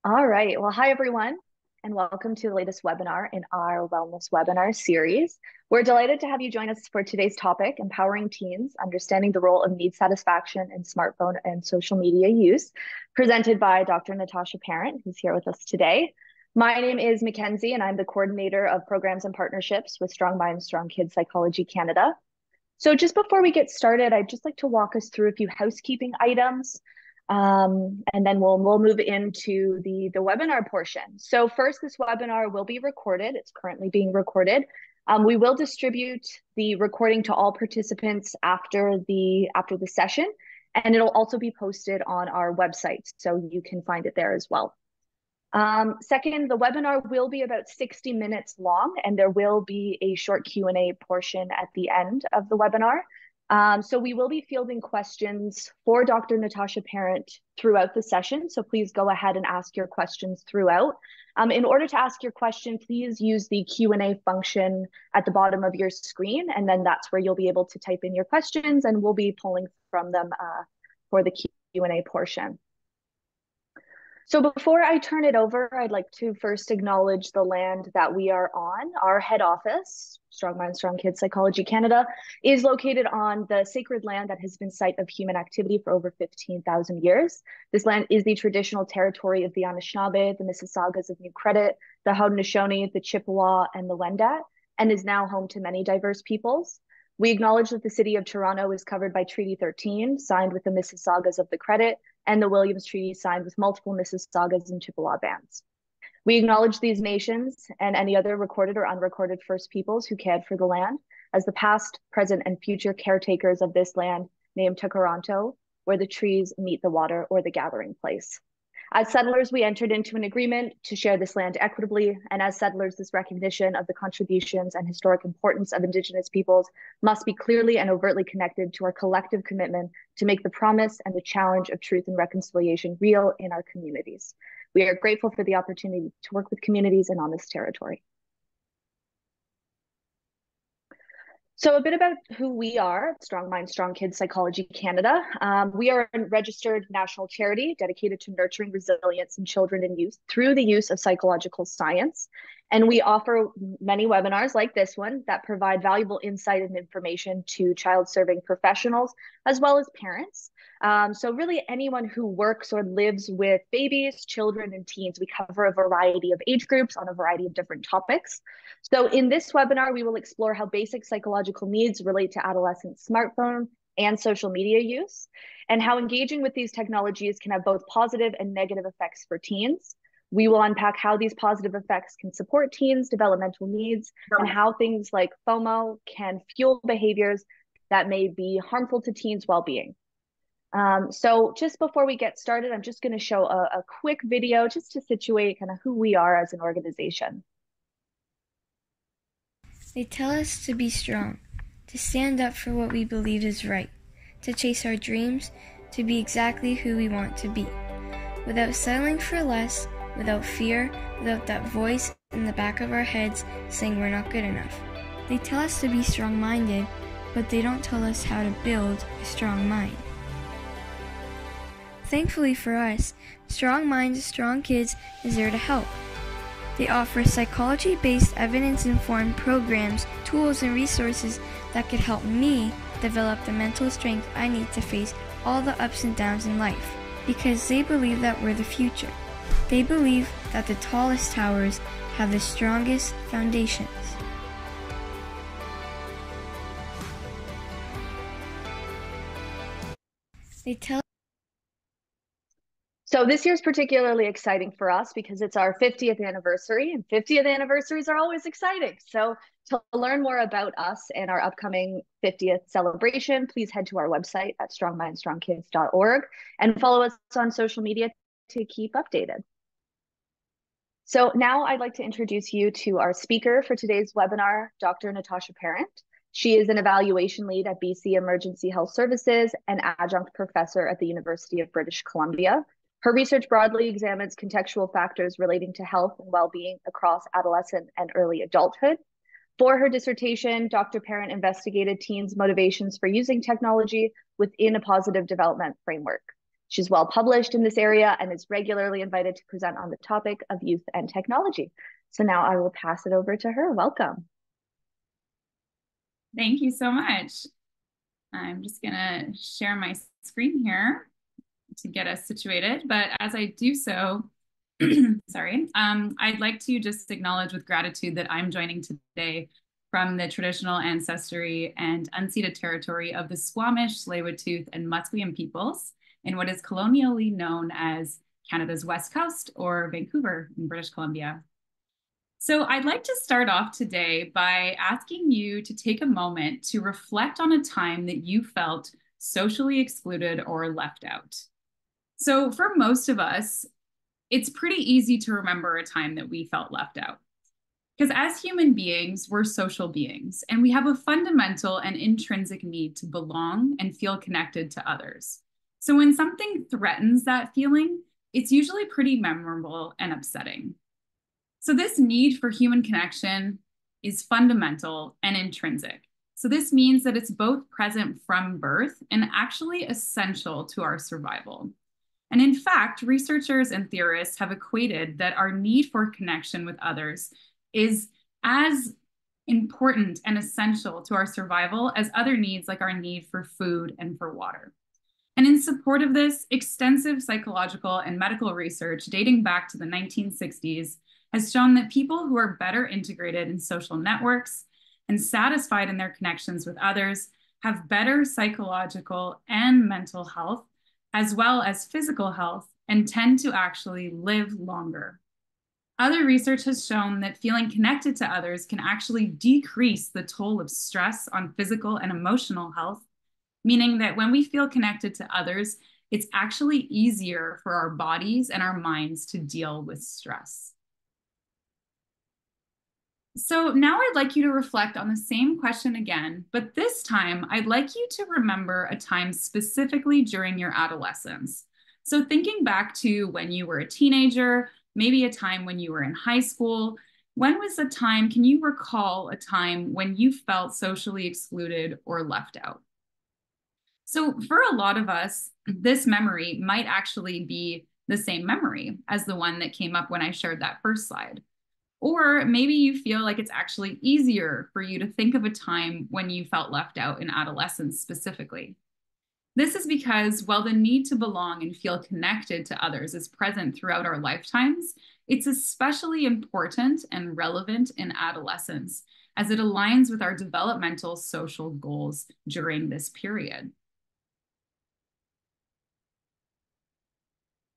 All right. Well, hi, everyone, and welcome to the latest webinar in our Wellness Webinar series. We're delighted to have you join us for today's topic, Empowering Teens, Understanding the Role of Need Satisfaction in Smartphone and Social Media Use, presented by Dr. Natasha Parent, who's here with us today. My name is Mackenzie, and I'm the coordinator of programs and partnerships with Strong Minds, Strong Kids Psychology Canada. So just before we get started, I'd just like to walk us through a few housekeeping items, and then we'll move into the webinar portion. So first, this webinar will be recorded. It's currently being recorded. We will distribute the recording to all participants after the session, and it'll also be posted on our website, so you can find it there as well. Second, the webinar will be about 60 minutes long, and there will be a short Q&A portion at the end of the webinar. So we will be fielding questions for Dr. Natasha Parent throughout the session, so please go ahead and ask your questions throughout. In order to ask your question, please use the Q&A function at the bottom of your screen, and then that's where you'll be able to type in your questions, and we'll be pulling from them for the Q&A portion. So before I turn it over, I'd like to first acknowledge the land that we are on. Our head office, Strong Minds, Strong Kids Psychology Canada, is located on the sacred land that has been site of human activity for over 15,000 years. This land is the traditional territory of the Anishinaabe, the Mississaugas of New Credit, the Haudenosaunee, the Chippewa, and the Wendat, and is now home to many diverse peoples. We acknowledge that the city of Toronto is covered by Treaty 13, signed with the Mississaugas of the Credit, and the Williams Treaty signed with multiple Mississaugas and Chippewa bands. We acknowledge these nations and any other recorded or unrecorded First Peoples who cared for the land as the past, present, and future caretakers of this land named Tkaronto, where the trees meet the water or the gathering place. As settlers, we entered into an agreement to share this land equitably, and as settlers, this recognition of the contributions and historic importance of Indigenous peoples must be clearly and overtly connected to our collective commitment to make the promise and the challenge of truth and reconciliation real in our communities. We are grateful for the opportunity to work with communities and on this territory. So a bit about who we are, Strong Minds, Strong Kids Psychology Canada. We are a registered national charity dedicated to nurturing resilience in children and youth through the use of psychological science. And we offer many webinars like this one that provide valuable insight and information to child-serving professionals, as well as parents. So really anyone who works or lives with babies, children, and teens, we cover a variety of age groups on a variety of different topics. So in this webinar, we will explore how basic psychological needs relate to adolescent smartphone and social media use, and how engaging with these technologies can have both positive and negative effects for teens. We will unpack how these positive effects can support teens' developmental needs and how things like FOMO can fuel behaviors that may be harmful to teens' well-being. So just before we get started, I'm just going to show a quick video just to situate kind of who we are as an organization. They tell us to be strong, to stand up for what we believe is right, to chase our dreams, to be exactly who we want to be, without settling for less, without fear, without that voice in the back of our heads saying we're not good enough. They tell us to be strong-minded, but they don't tell us how to build a strong mind. Thankfully for us, Strong Minds, Strong Kids is there to help. They offer psychology-based, evidence-informed programs, tools, and resources that could help me develop the mental strength I need to face all the ups and downs in life, because they believe that we're the future. They believe that the tallest towers have the strongest foundations. They tell So this year's particularly exciting for us because it's our 50th anniversary, and 50th anniversaries are always exciting. So to learn more about us and our upcoming 50th celebration, please head to our website at strongmindstrongkids.org and follow us on social media to keep updated. So now I'd like to introduce you to our speaker for today's webinar, Dr. Natasha Parent. She is an evaluation lead at BC Emergency Health Services and adjunct professor at the University of British Columbia. Her research broadly examines contextual factors relating to health and well-being across adolescent and early adulthood. For her dissertation, Dr. Parent investigated teens' motivations for using technology within a positive development framework. She's well published in this area and is regularly invited to present on the topic of youth and technology. So now I will pass it over to her. Welcome. Thank you so much. I'm just gonna share my screen here to get us situated. But as I do so, sorry, I'd like to just acknowledge with gratitude that I'm joining today from the traditional ancestry and unceded territory of the Squamish, Tsleil-Waututh, and Musqueam peoples in what is colonially known as Canada's West Coast or Vancouver in British Columbia. So I'd like to start off today by asking you to take a moment to reflect on a time that you felt socially excluded or left out. So for most of us, it's pretty easy to remember a time that we felt left out. Because as human beings, we're social beings, and we have a fundamental and intrinsic need to belong and feel connected to others. So when something threatens that feeling, it's usually pretty memorable and upsetting. So this need for human connection is fundamental and intrinsic. So this means that it's both present from birth and actually essential to our survival. And in fact, researchers and theorists have equated that our need for connection with others is as important and essential to our survival as other needs like our need for food and for water. And in support of this, extensive psychological and medical research dating back to the 1960s has shown that people who are better integrated in social networks and satisfied in their connections with others have better psychological and mental health, as well as physical health, and tend to actually live longer. Other research has shown that feeling connected to others can actually decrease the toll of stress on physical and emotional health, meaning that when we feel connected to others, it's actually easier for our bodies and our minds to deal with stress. So now I'd like you to reflect on the same question again, but this time I'd like you to remember a time specifically during your adolescence. So thinking back to when you were a teenager, maybe a time when you were in high school, when was a time, can you recall a time when you felt socially excluded or left out? So for a lot of us, this memory might actually be the same memory as the one that came up when I shared that first slide. Or maybe you feel like it's actually easier for you to think of a time when you felt left out in adolescence specifically. This is because while the need to belong and feel connected to others is present throughout our lifetimes, it's especially important and relevant in adolescence as it aligns with our developmental social goals during this period.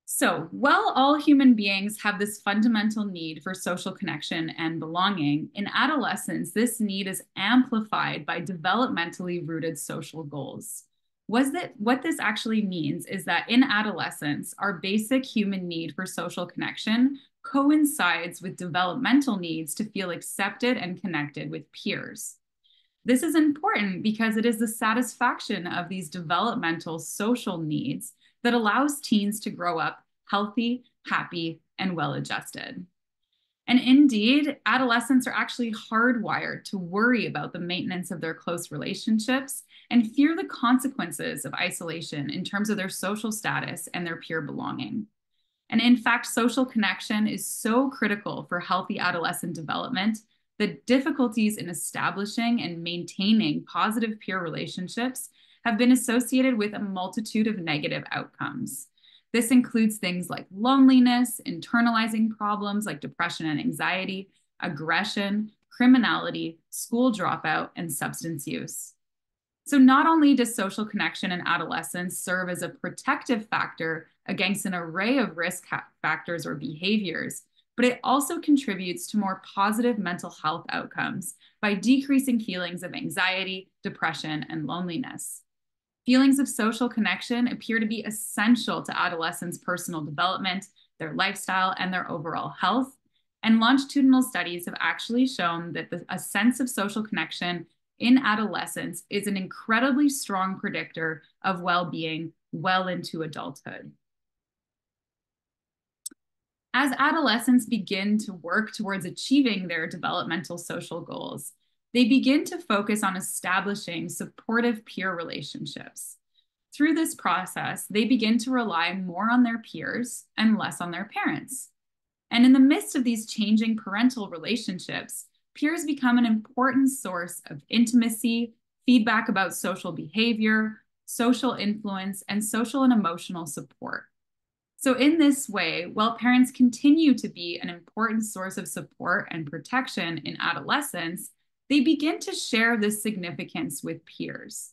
So while all human beings have this fundamental need for social connection and belonging, in adolescence, this need is amplified by developmentally rooted social goals. What this actually means is that in adolescence, our basic human need for social connection coincides with developmental needs to feel accepted and connected with peers. This is important because it is the satisfaction of these developmental social needs that allows teens to grow up healthy, happy, and well-adjusted. And indeed, adolescents are actually hardwired to worry about the maintenance of their close relationships and fear the consequences of isolation in terms of their social status and their peer belonging. And in fact, social connection is so critical for healthy adolescent development that difficulties in establishing and maintaining positive peer relationships have been associated with a multitude of negative outcomes. This includes things like loneliness, internalizing problems like depression and anxiety, aggression, criminality, school dropout, and substance use. So not only does social connection in adolescence serve as a protective factor against an array of risk factors or behaviors, but it also contributes to more positive mental health outcomes by decreasing feelings of anxiety, depression, and loneliness. Feelings of social connection appear to be essential to adolescents' personal development, their lifestyle, and their overall health. And longitudinal studies have actually shown that a sense of social connection in adolescence is an incredibly strong predictor of well-being well into adulthood. As adolescents begin to work towards achieving their developmental social goals, they begin to focus on establishing supportive peer relationships. Through this process, they begin to rely more on their peers and less on their parents. And in the midst of these changing parental relationships, peers become an important source of intimacy, feedback about social behavior, social influence, and social and emotional support. So in this way, while parents continue to be an important source of support and protection in adolescence, they begin to share this significance with peers.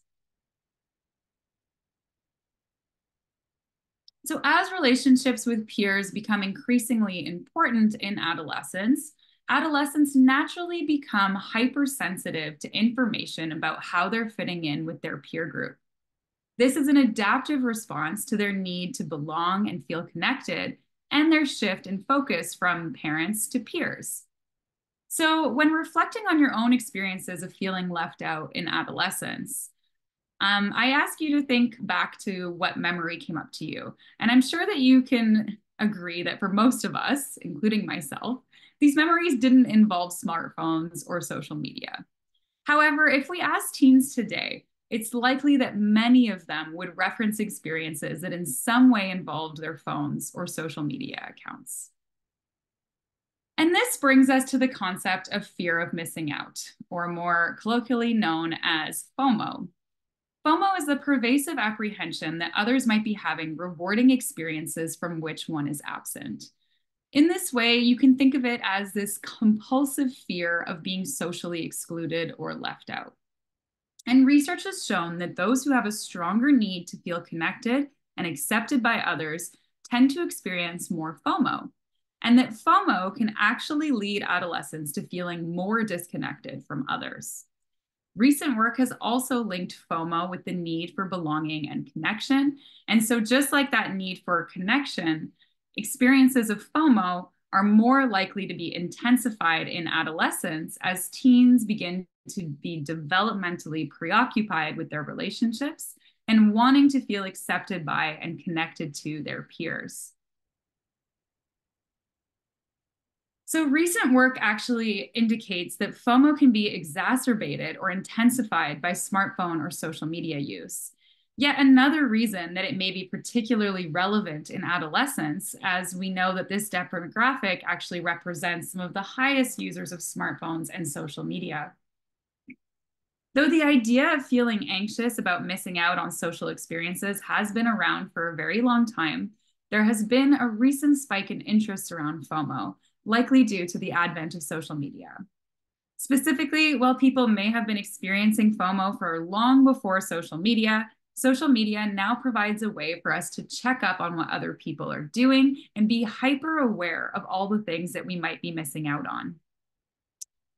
So as relationships with peers become increasingly important in adolescence, adolescents naturally become hypersensitive to information about how they're fitting in with their peer group. This is an adaptive response to their need to belong and feel connected, and their shift in focus from parents to peers. So when reflecting on your own experiences of feeling left out in adolescence, I ask you to think back to what memory came up to you. And I'm sure that you can agree that for most of us, including myself, these memories didn't involve smartphones or social media. However, if we ask teens today, it's likely that many of them would reference experiences that in some way involved their phones or social media accounts. And this brings us to the concept of fear of missing out, or more colloquially known as FOMO. FOMO is the pervasive apprehension that others might be having rewarding experiences from which one is absent. In this way, you can think of it as this compulsive fear of being socially excluded or left out. And research has shown that those who have a stronger need to feel connected and accepted by others tend to experience more FOMO, and that FOMO can actually lead adolescents to feeling more disconnected from others. Recent work has also linked FOMO with the need for belonging and connection. And so just like that need for connection, experiences of FOMO are more likely to be intensified in adolescence as teens begin to be developmentally preoccupied with their relationships and wanting to feel accepted by and connected to their peers. So recent work actually indicates that FOMO can be exacerbated or intensified by smartphone or social media use. Yet another reason that it may be particularly relevant in adolescence, as we know that this demographic actually represents some of the highest users of smartphones and social media. Though the idea of feeling anxious about missing out on social experiences has been around for a very long time, there has been a recent spike in interest around FOMO, likely due to the advent of social media. Specifically, while people may have been experiencing FOMO for long before social media now provides a way for us to check up on what other people are doing and be hyper aware of all the things that we might be missing out on.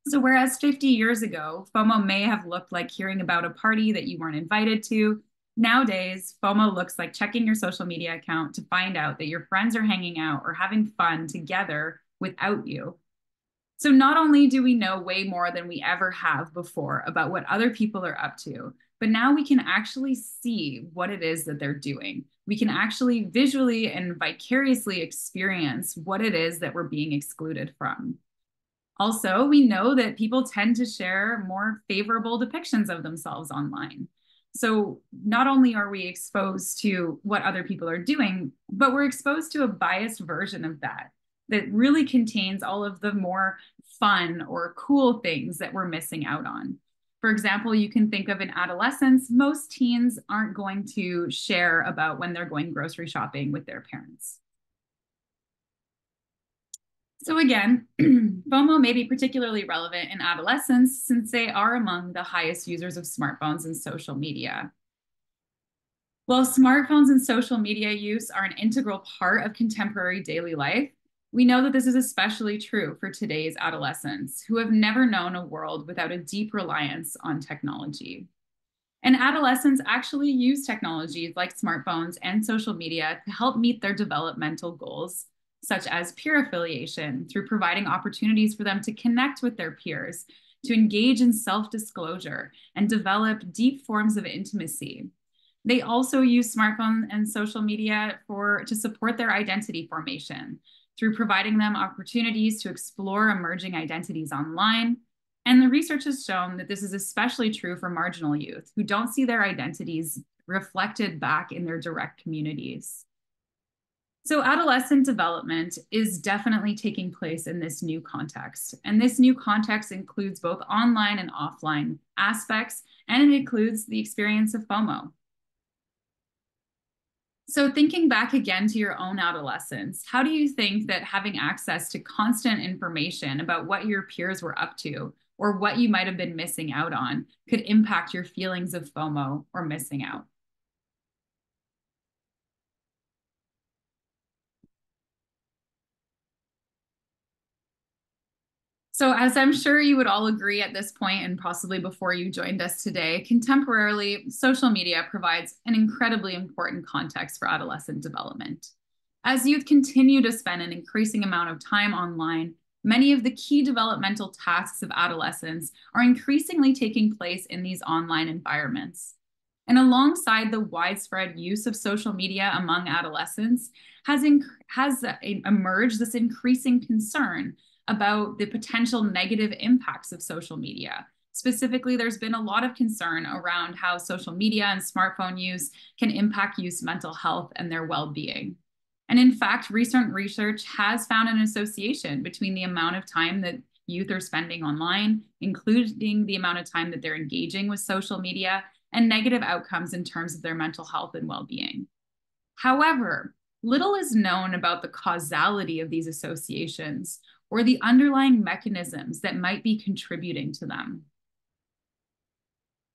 So whereas 50 years ago, FOMO may have looked like hearing about a party that you weren't invited to, nowadays, FOMO looks like checking your social media account to find out that your friends are hanging out or having fun together without you. So not only do we know way more than we ever have before about what other people are up to, but now we can actually see what it is that they're doing. We can actually visually and vicariously experience what it is that we're being excluded from. Also, we know that people tend to share more favorable depictions of themselves online. So not only are we exposed to what other people are doing, but we're exposed to a biased version of that really contains all of the more fun or cool things that we're missing out on. For example, you can think of in adolescence, most teens aren't going to share about when they're going grocery shopping with their parents. So again, FOMO may be particularly relevant in adolescence since they are among the highest users of smartphones and social media. While smartphones and social media use are an integral part of contemporary daily life, we know that this is especially true for today's adolescents who have never known a world without a deep reliance on technology. And adolescents actually use technologies like smartphones and social media to help meet their developmental goals, such as peer affiliation, through providing opportunities for them to connect with their peers, to engage in self-disclosure, and develop deep forms of intimacy. They also use smartphones and social media to support their identity formation, through providing them opportunities to explore emerging identities online. And the research has shown that this is especially true for marginal youth who don't see their identities reflected back in their direct communities. So adolescent development is definitely taking place in this new context. And this new context includes both online and offline aspects, and it includes the experience of FOMO. So thinking back again to your own adolescence, how do you think that having access to constant information about what your peers were up to or what you might have been missing out on could impact your feelings of FOMO or missing out? So as I'm sure you would all agree at this point, and possibly before you joined us today, contemporarily, social media provides an incredibly important context for adolescent development. As youth continue to spend an increasing amount of time online, many of the key developmental tasks of adolescence are increasingly taking place in these online environments. And alongside the widespread use of social media among adolescents has emerged this increasing concern about the potential negative impacts of social media. Specifically, there's been a lot of concern around how social media and smartphone use can impact youth's mental health and their well-being. And in fact, recent research has found an association between the amount of time that youth are spending online, including the amount of time that they're engaging with social media, and negative outcomes in terms of their mental health and well-being. However, little is known about the causality of these associations or the underlying mechanisms that might be contributing to them.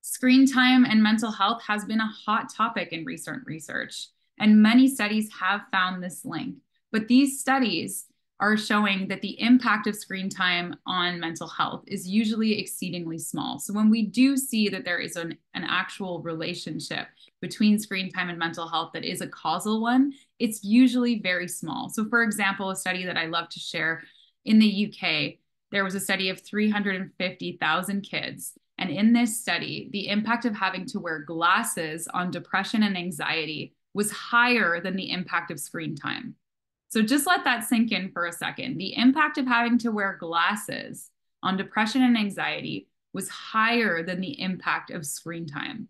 Screen time and mental health has been a hot topic in recent research, and many studies have found this link. But these studies are showing that the impact of screen time on mental health is usually exceedingly small. So when we do see that there is an actual relationship between screen time and mental health that is a causal one, it's usually very small. So for example, a study that I love to share in the UK, there was a study of 350,000 kids. And in this study, the impact of having to wear glasses on depression and anxiety was higher than the impact of screen time. So just let that sink in for a second. The impact of having to wear glasses on depression and anxiety was higher than the impact of screen time.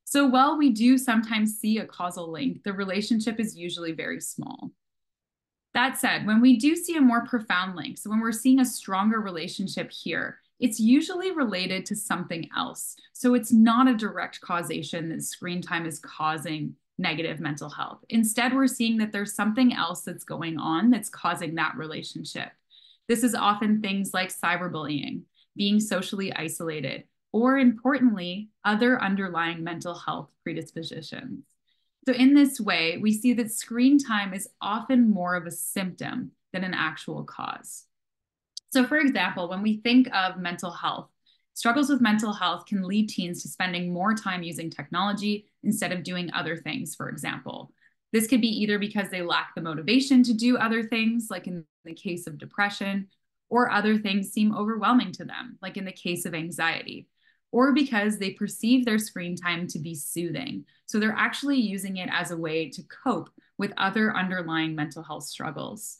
So while we do sometimes see a causal link, the relationship is usually very small. That said, when we do see a more profound link, so when we're seeing a stronger relationship here, it's usually related to something else. So it's not a direct causation that screen time is causing negative mental health. Instead, we're seeing that there's something else that's going on that's causing that relationship. This is often things like cyberbullying, being socially isolated, or importantly, other underlying mental health predispositions. So in this way, we see that screen time is often more of a symptom than an actual cause. So for example, when we think of mental health, struggles with mental health can lead teens to spending more time using technology instead of doing other things, for example. This could be either because they lack the motivation to do other things, like in the case of depression, or other things seem overwhelming to them, like in the case of anxiety, or because they perceive their screen time to be soothing. So they're actually using it as a way to cope with other underlying mental health struggles.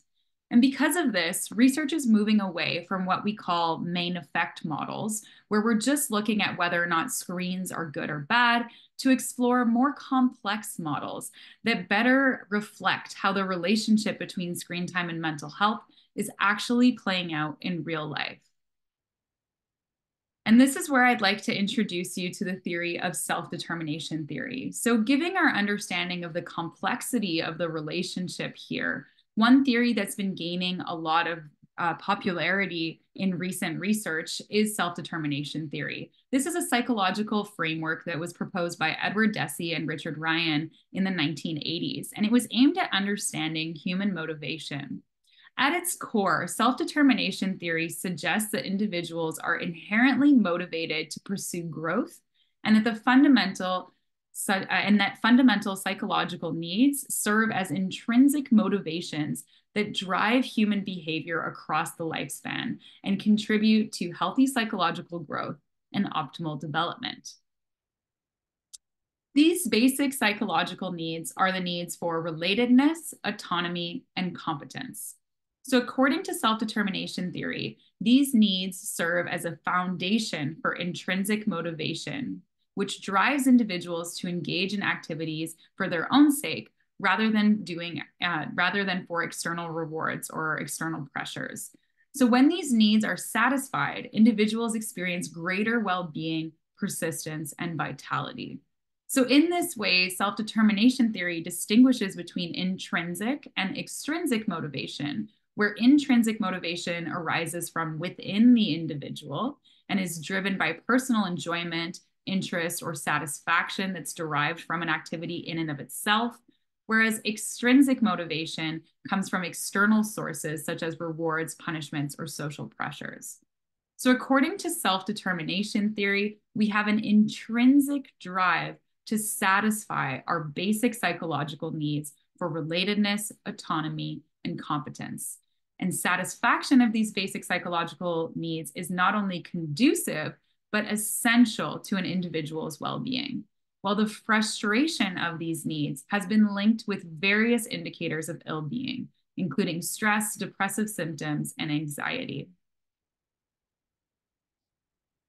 And because of this, research is moving away from what we call main effect models, where we're just looking at whether or not screens are good or bad, to explore more complex models that better reflect how the relationship between screen time and mental health is actually playing out in real life. And this is where I'd like to introduce you to the theory of self-determination theory. So giving our understanding of the complexity of the relationship here, one theory that's been gaining a lot of popularity in recent research is self-determination theory. This is a psychological framework that was proposed by Edward Deci and Richard Ryan in the 1980s, and it was aimed at understanding human motivation. At its core, self-determination theory suggests that individuals are inherently motivated to pursue growth and that fundamental psychological needs serve as intrinsic motivations that drive human behavior across the lifespan and contribute to healthy psychological growth and optimal development. These basic psychological needs are the needs for relatedness, autonomy, and competence. So according to self-determination theory, these needs serve as a foundation for intrinsic motivation, which drives individuals to engage in activities for their own sake rather than for external rewards or external pressures. So when these needs are satisfied, individuals experience greater well-being, persistence, and vitality. So in this way, self-determination theory distinguishes between intrinsic and extrinsic motivation, where intrinsic motivation arises from within the individual and is driven by personal enjoyment, interest, or satisfaction that's derived from an activity in and of itself, whereas extrinsic motivation comes from external sources such as rewards, punishments, or social pressures. So according to self-determination theory, we have an intrinsic drive to satisfy our basic psychological needs for relatedness, autonomy, and competence. And satisfaction of these basic psychological needs is not only conducive, but essential to an individual's well-being, while the frustration of these needs has been linked with various indicators of ill-being, including stress, depressive symptoms, and anxiety.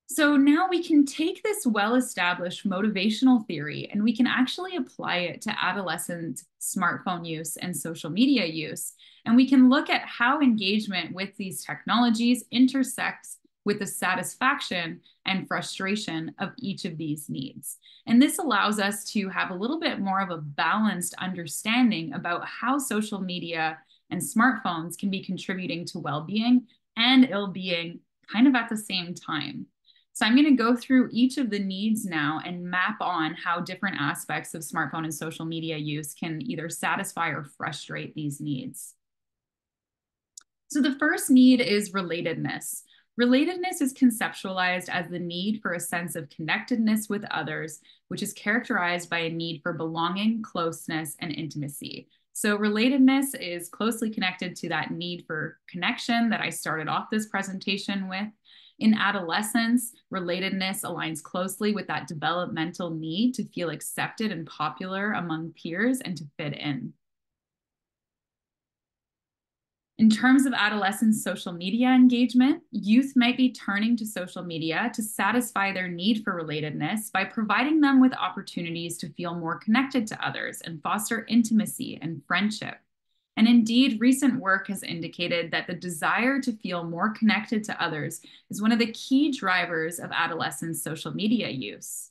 So now we can take this well-established motivational theory and we can actually apply it to adolescent smartphone use and social media use. And we can look at how engagement with these technologies intersects with the satisfaction and frustration of each of these needs. And this allows us to have a little bit more of a balanced understanding about how social media and smartphones can be contributing to well-being and ill-being kind of at the same time. So I'm going to go through each of the needs now and map on how different aspects of smartphone and social media use can either satisfy or frustrate these needs. So the first need is relatedness. Relatedness is conceptualized as the need for a sense of connectedness with others, which is characterized by a need for belonging, closeness, and intimacy. So relatedness is closely connected to that need for connection that I started off this presentation with. In adolescence, relatedness aligns closely with that developmental need to feel accepted and popular among peers and to fit in. In terms of adolescent social media engagement, youth might be turning to social media to satisfy their need for relatedness by providing them with opportunities to feel more connected to others and foster intimacy and friendship. And indeed, recent work has indicated that the desire to feel more connected to others is one of the key drivers of adolescent social media use.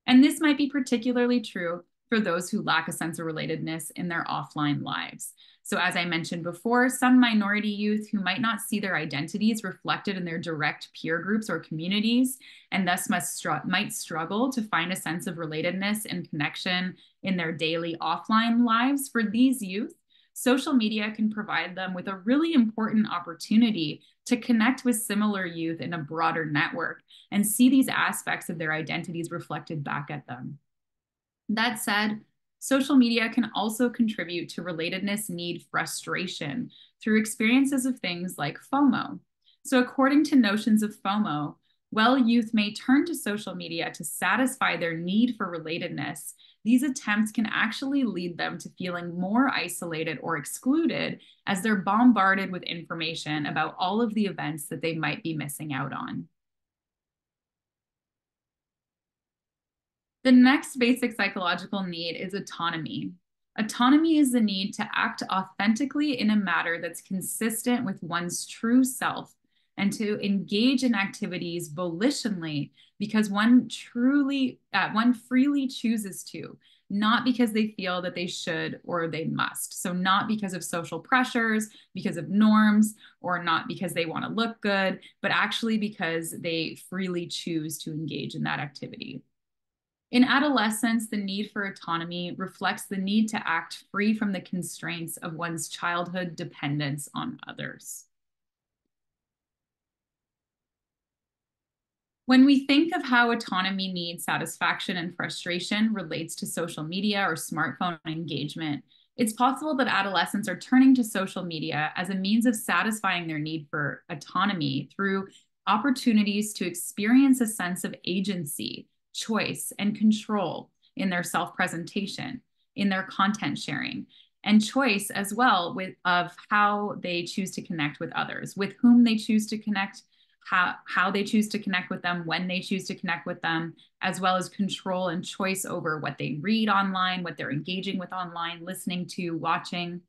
And this might be particularly true for those who lack a sense of relatedness in their offline lives. So as I mentioned before, some minority youth who might not see their identities reflected in their direct peer groups or communities, and thus might struggle to find a sense of relatedness and connection in their daily offline lives. For these youth, social media can provide them with a really important opportunity to connect with similar youth in a broader network and see these aspects of their identities reflected back at them. That said, social media can also contribute to relatedness need frustration through experiences of things like FOMO. So according to notions of FOMO, while youth may turn to social media to satisfy their need for relatedness, these attempts can actually lead them to feeling more isolated or excluded as they're bombarded with information about all of the events that they might be missing out on. The next basic psychological need is autonomy. Autonomy is the need to act authentically in a manner that's consistent with one's true self and to engage in activities volitionally because one freely chooses to, not because they feel that they should or they must. So not because of social pressures, because of norms, or not because they want to look good, but actually because they freely choose to engage in that activity. In adolescence, the need for autonomy reflects the need to act free from the constraints of one's childhood dependence on others. When we think of how autonomy needs satisfaction and frustration relates to social media or smartphone engagement, it's possible that adolescents are turning to social media as a means of satisfying their need for autonomy through opportunities to experience a sense of agency, choice, and control in their self-presentation, in their content sharing, and choice as well of how they choose to connect with others, with whom they choose to connect, how they choose to connect with them, when they choose to connect with them, as well as control and choice over what they read online, what they're engaging with online, listening to, watching.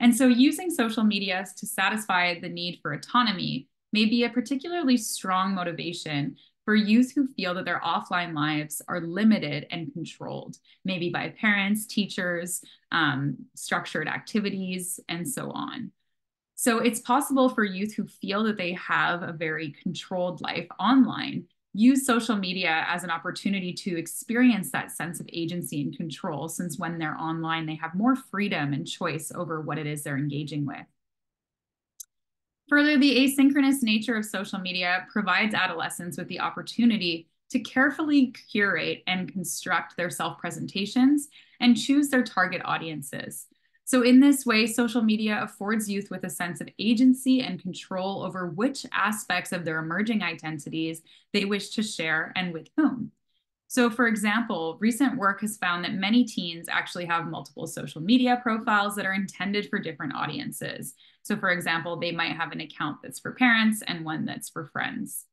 And so using social media to satisfy the need for autonomy may be a particularly strong motivation for youth who feel that their offline lives are limited and controlled, maybe by parents, teachers, structured activities, and so on. So it's possible for youth who feel that they have a very controlled life online, use social media as an opportunity to experience that sense of agency and control, since when they're online, they have more freedom and choice over what it is they're engaging with. Further, the asynchronous nature of social media provides adolescents with the opportunity to carefully curate and construct their self-presentations and choose their target audiences. So in this way, social media affords youth with a sense of agency and control over which aspects of their emerging identities they wish to share and with whom. So for example, recent work has found that many teens actually have multiple social media profiles that are intended for different audiences. So for example, they might have an account that's for parents and one that's for friends.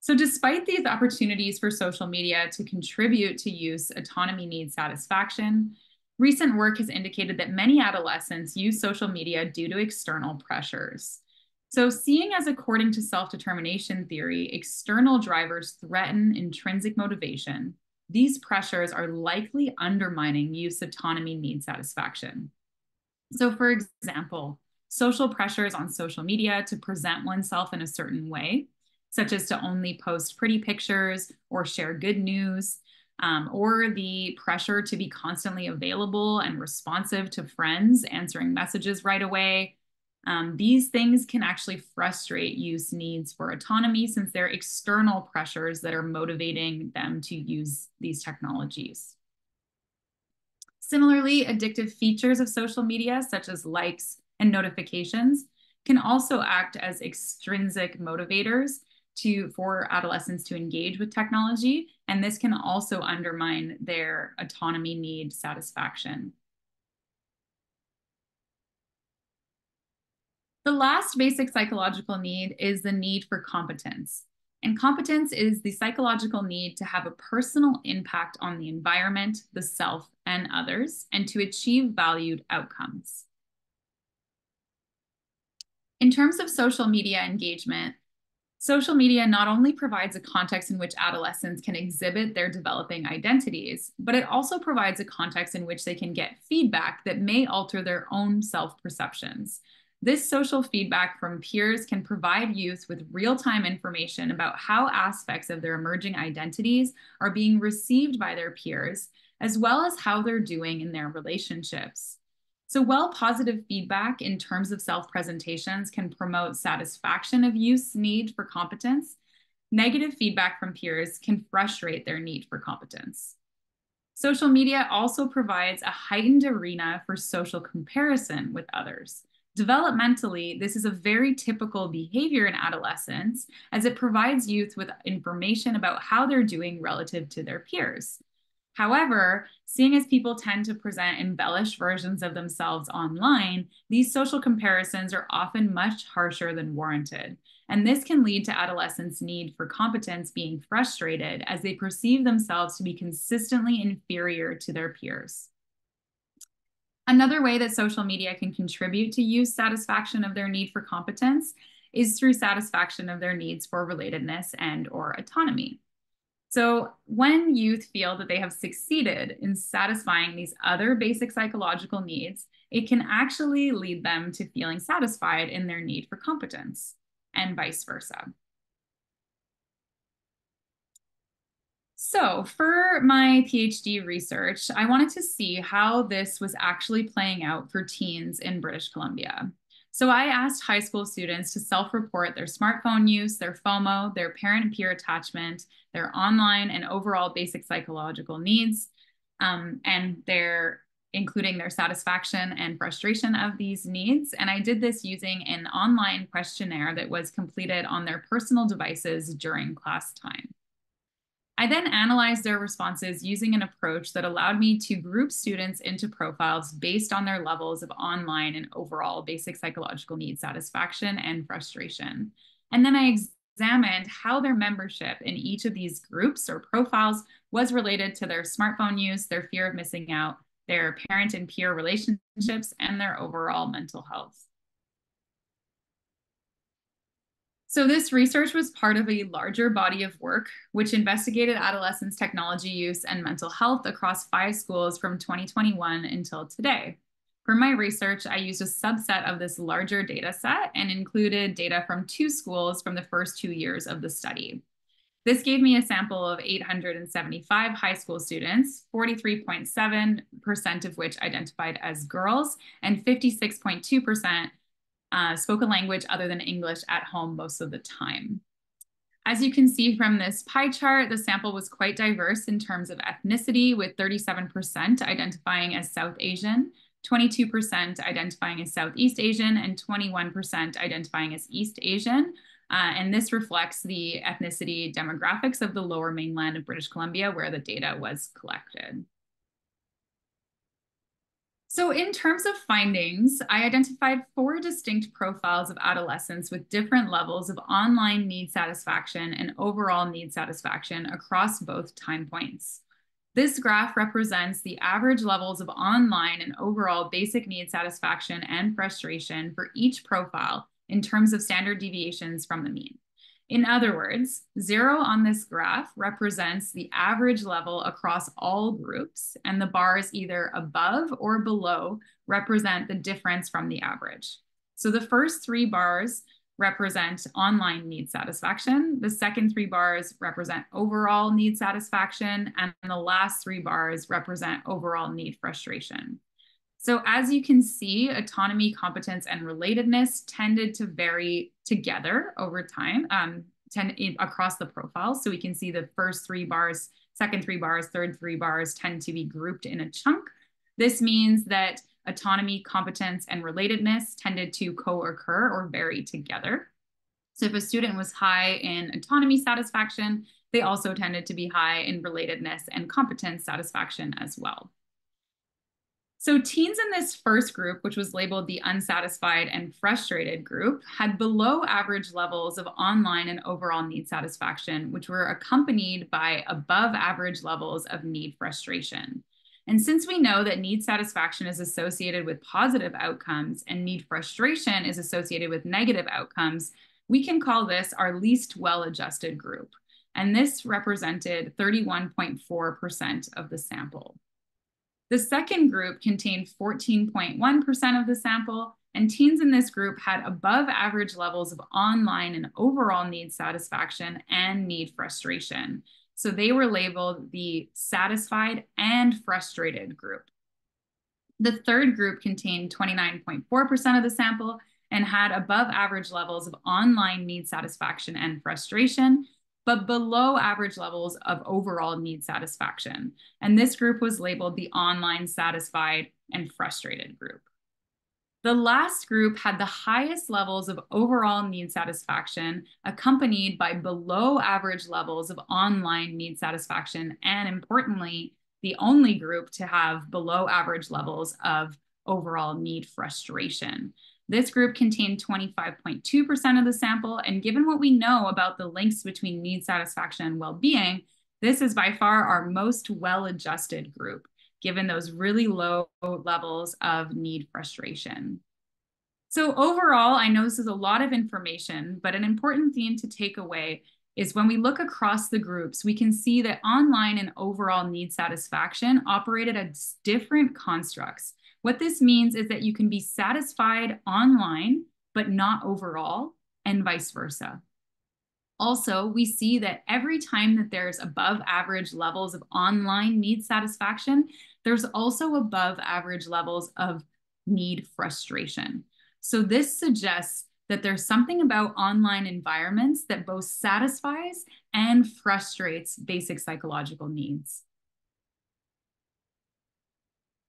So despite these opportunities for social media to contribute to youth's autonomy need satisfaction, recent work has indicated that many adolescents use social media due to external pressures. So seeing as according to self-determination theory, external drivers threaten intrinsic motivation, these pressures are likely undermining youth's autonomy need satisfaction. So for example, social pressures on social media to present oneself in a certain way, such as to only post pretty pictures or share good news, or the pressure to be constantly available and responsive to friends, answering messages right away. These things can actually frustrate youth's needs for autonomy, since they're external pressures that are motivating them to use these technologies. Similarly, addictive features of social media, such as likes and notifications, can also act as extrinsic motivators for adolescents to engage with technology, and this can also undermine their autonomy need satisfaction. The last basic psychological need is the need for competence. And competence is the psychological need to have a personal impact on the environment, the self, and others, and to achieve valued outcomes. In terms of social media engagement, social media not only provides a context in which adolescents can exhibit their developing identities, but it also provides a context in which they can get feedback that may alter their own self-perceptions. This social feedback from peers can provide youth with real-time information about how aspects of their emerging identities are being received by their peers, as well as how they're doing in their relationships. So while positive feedback in terms of self-presentations can promote satisfaction of youth's need for competence, negative feedback from peers can frustrate their need for competence. Social media also provides a heightened arena for social comparison with others. Developmentally, this is a very typical behavior in adolescence, as it provides youth with information about how they're doing relative to their peers. However, seeing as people tend to present embellished versions of themselves online, these social comparisons are often much harsher than warranted. And this can lead to adolescents' need for competence being frustrated as they perceive themselves to be consistently inferior to their peers. Another way that social media can contribute to youth satisfaction of their need for competence is through satisfaction of their needs for relatedness and/or autonomy. So when youth feel that they have succeeded in satisfying these other basic psychological needs, it can actually lead them to feeling satisfied in their need for competence, and vice versa. So for my PhD research, I wanted to see how this was actually playing out for teens in British Columbia. So I asked high school students to self-report their smartphone use, their FOMO, their parent and peer attachment, their online and overall basic psychological needs, and including their satisfaction and frustration of these needs. And I did this using an online questionnaire that was completed on their personal devices during class time. I then analyzed their responses using an approach that allowed me to group students into profiles based on their levels of online and overall basic psychological need satisfaction and frustration. And then I examined how their membership in each of these groups or profiles was related to their smartphone use, their fear of missing out, their parent and peer relationships, and their overall mental health. So this research was part of a larger body of work, which investigated adolescents' technology use and mental health across 5 schools from 2021 until today. For my research, I used a subset of this larger data set and included data from 2 schools from the first 2 years of the study. This gave me a sample of 875 high school students, 43.7% of which identified as girls, and 56.2% spoke a language other than English at home most of the time. As you can see from this pie chart, the sample was quite diverse in terms of ethnicity, with 37% identifying as South Asian, 22% identifying as Southeast Asian, and 21% identifying as East Asian. And this reflects the ethnicity demographics of the Lower Mainland of British Columbia, where the data was collected. So in terms of findings, I identified 4 distinct profiles of adolescents with different levels of online need satisfaction and overall need satisfaction across both time points. This graph represents the average levels of online and overall basic need satisfaction and frustration for each profile in terms of standard deviations from the mean. In other words, 0 on this graph represents the average level across all groups, and the bars either above or below represent the difference from the average. So the first 3 bars represent online need satisfaction, the second 3 bars represent overall need satisfaction, and the last 3 bars represent overall need frustration. So as you can see, autonomy, competence, and relatedness tended to vary together over time across the profile. So we can see the first 3 bars, second 3 bars, third 3 bars tend to be grouped in a chunk. This means that autonomy, competence, and relatedness tended to co-occur or vary together. So if a student was high in autonomy satisfaction, they also tended to be high in relatedness and competence satisfaction as well. So teens in this first group, which was labeled the unsatisfied and frustrated group, had below average levels of online and overall need satisfaction, which were accompanied by above average levels of need frustration. And since we know that need satisfaction is associated with positive outcomes and need frustration is associated with negative outcomes, we can call this our least well-adjusted group. And this represented 31.4% of the sample. The second group contained 14.1% of the sample, and teens in this group had above average levels of online and overall need satisfaction and need frustration. So they were labeled the satisfied and frustrated group. The third group contained 29.4% of the sample and had above average levels of online need satisfaction and frustration, but below average levels of overall need satisfaction. And this group was labeled the online satisfied and frustrated group. The last group had the highest levels of overall need satisfaction, accompanied by below average levels of online need satisfaction, and importantly, the only group to have below average levels of overall need frustration. This group contained 25.2% of the sample, and given what we know about the links between need satisfaction and well-being, this is by far our most well-adjusted group, given those really low levels of need frustration. So overall, I know this is a lot of information, but an important theme to take away is when we look across the groups, we can see that online and overall need satisfaction operated as different constructs. What this means is that you can be satisfied online, but not overall, and vice versa. Also, we see that every time that there's above average levels of online need satisfaction, there's also above average levels of need frustration. So this suggests that there's something about online environments that both satisfies and frustrates basic psychological needs.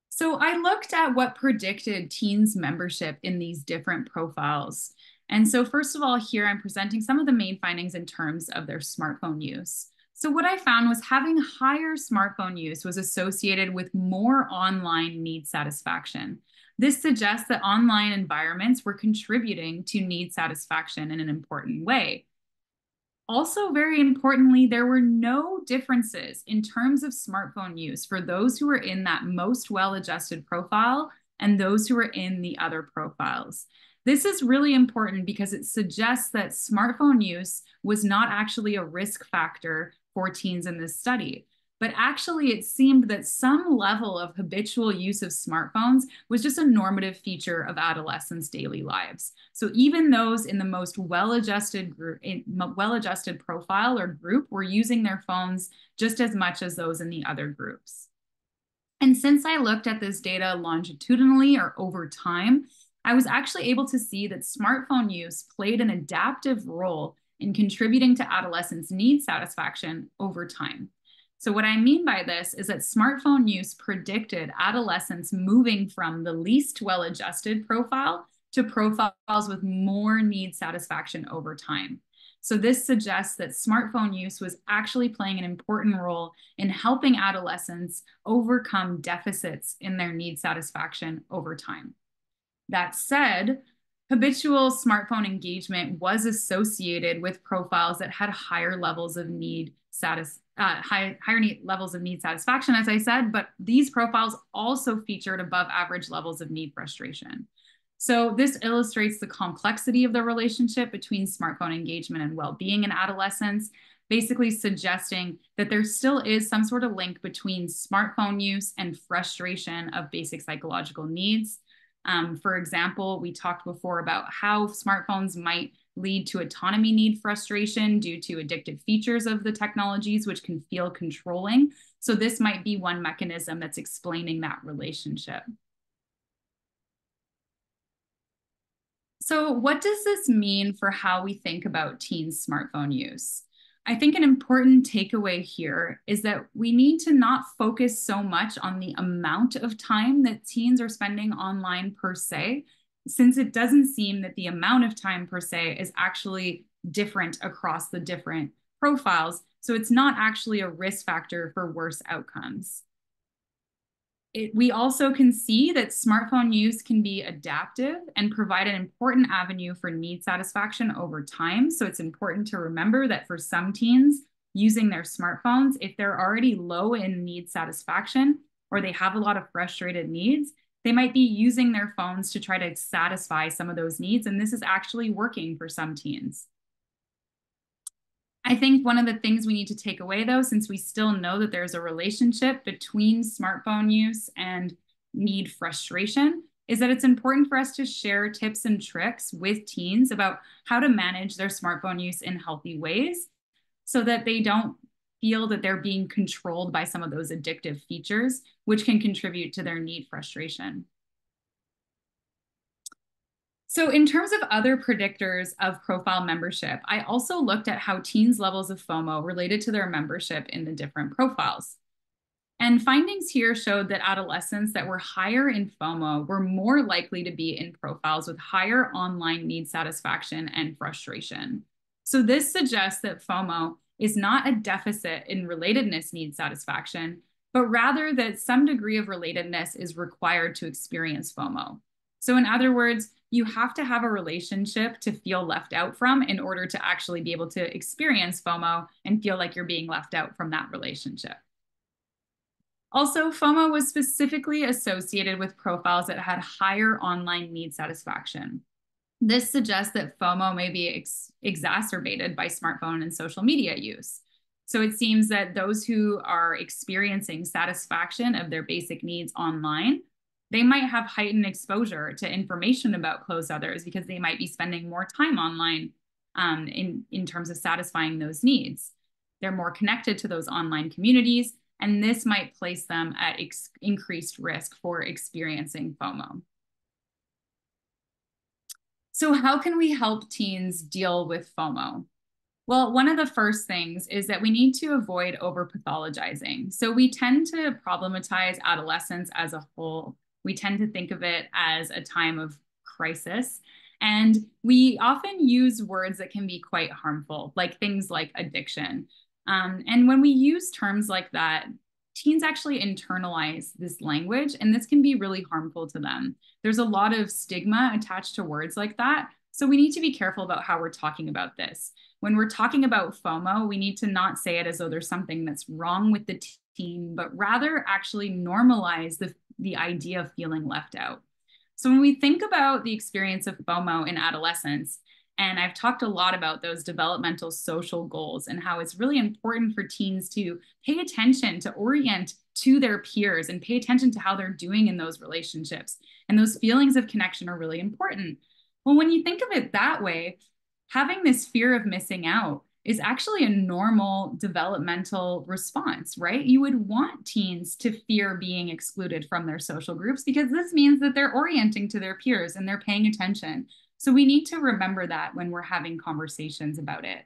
So I looked at what predicted teens' membership in these different profiles. And so first of all, here I'm presenting some of the main findings in terms of their smartphone use. So what I found was having higher smartphone use was associated with more online need satisfaction. This suggests that online environments were contributing to need satisfaction in an important way. Also, very importantly, there were no differences in terms of smartphone use for those who were in that most well-adjusted profile and those who were in the other profiles. This is really important because it suggests that smartphone use was not actually a risk factor for teens in this study. But actually, it seemed that some level of habitual use of smartphones was just a normative feature of adolescents' daily lives. So even those in the most well-adjusted profile or group were using their phones just as much as those in the other groups. And since I looked at this data longitudinally or over time, I was actually able to see that smartphone use played an adaptive role in contributing to adolescents' need satisfaction over time. So what I mean by this is that smartphone use predicted adolescents moving from the least well-adjusted profile to profiles with more need satisfaction over time. So this suggests that smartphone use was actually playing an important role in helping adolescents overcome deficits in their need satisfaction over time. That said, habitual smartphone engagement was associated with profiles that had higher levels of need levels of need satisfaction, as I said, but these profiles also featured above average levels of need frustration. So this illustrates the complexity of the relationship between smartphone engagement and well-being in adolescence, basically suggesting that there still is some sort of link between smartphone use and frustration of basic psychological needs. For example, we talked before about how smartphones might lead to autonomy need frustration due to addictive features of the technologies, which can feel controlling. So this might be one mechanism that's explaining that relationship. So what does this mean for how we think about teens' smartphone use? I think an important takeaway here is that we need to not focus so much on the amount of time that teens are spending online per se, since it doesn't seem that the amount of time per se is actually different across the different profiles. So it's not actually a risk factor for worse outcomes. We also can see that smartphone use can be adaptive and provide an important avenue for need satisfaction over time. So it's important to remember that for some teens using their smartphones, if they're already low in need satisfaction or they have a lot of frustrated needs, they might be using their phones to try to satisfy some of those needs. And this is actually working for some teens. I think one of the things we need to take away, though, since we still know that there's a relationship between smartphone use and need frustration, is that it's important for us to share tips and tricks with teens about how to manage their smartphone use in healthy ways so that they don't feel that they're being controlled by some of those addictive features, which can contribute to their need frustration. So in terms of other predictors of profile membership, I also looked at how teens' levels of FOMO related to their membership in the different profiles. And findings here showed that adolescents that were higher in FOMO were more likely to be in profiles with higher online need satisfaction and frustration. So this suggests that FOMO is not a deficit in relatedness need satisfaction, but rather that some degree of relatedness is required to experience FOMO. So in other words, you have to have a relationship to feel left out from in order to actually be able to experience FOMO and feel like you're being left out from that relationship. Also, FOMO was specifically associated with profiles that had higher online need satisfaction. This suggests that FOMO may be exacerbated by smartphone and social media use. So it seems that those who are experiencing satisfaction of their basic needs online, they might have heightened exposure to information about close others because they might be spending more time online in terms of satisfying those needs. They're more connected to those online communities, and this might place them at increased risk for experiencing FOMO. So how can we help teens deal with FOMO? Well, one of the first things is that we need to avoid over-pathologizing. So we tend to problematize adolescence as a whole. We tend to think of it as a time of crisis. And we often use words that can be quite harmful, like things like addiction. And when we use terms like that, teens actually internalize this language, and this can be really harmful to them. There's a lot of stigma attached to words like that. So we need to be careful about how we're talking about this. When we're talking about FOMO, we need to not say it as though there's something that's wrong with the teen, but rather actually normalize the idea of feeling left out. So when we think about the experience of FOMO in adolescence, and I've talked a lot about those developmental social goals and how it's really important for teens to pay attention, to orient to their peers and pay attention to how they're doing in those relationships. And those feelings of connection are really important. Well, when you think of it that way, having this fear of missing out is actually a normal developmental response, right? You would want teens to fear being excluded from their social groups because this means that they're orienting to their peers and they're paying attention. So we need to remember that when we're having conversations about it.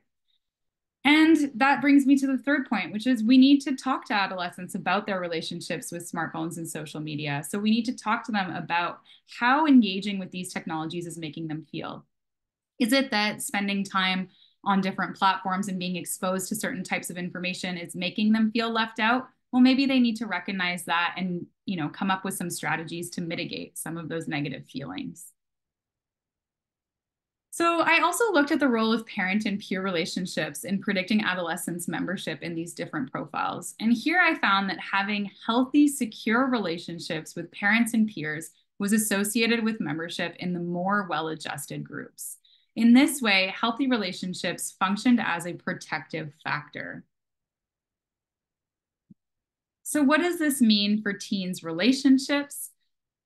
And that brings me to the third point, which is we need to talk to adolescents about their relationships with smartphones and social media. So we need to talk to them about how engaging with these technologies is making them feel. Is it that spending time on different platforms and being exposed to certain types of information is making them feel left out? Well, maybe they need to recognize that and, come up with some strategies to mitigate some of those negative feelings. So I also looked at the role of parent and peer relationships in predicting adolescents' membership in these different profiles. And here I found that having healthy, secure relationships with parents and peers was associated with membership in the more well-adjusted groups. In this way, healthy relationships functioned as a protective factor. So what does this mean for teens' relationships?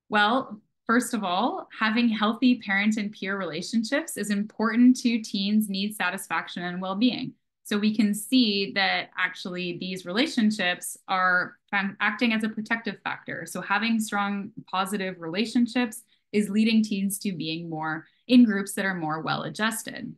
Well, first of all, having healthy parent and peer relationships is important to teens' need satisfaction and well-being. So we can see that actually these relationships are acting as a protective factor. So having strong positive relationships is leading teens to being more in groups that are more well-adjusted.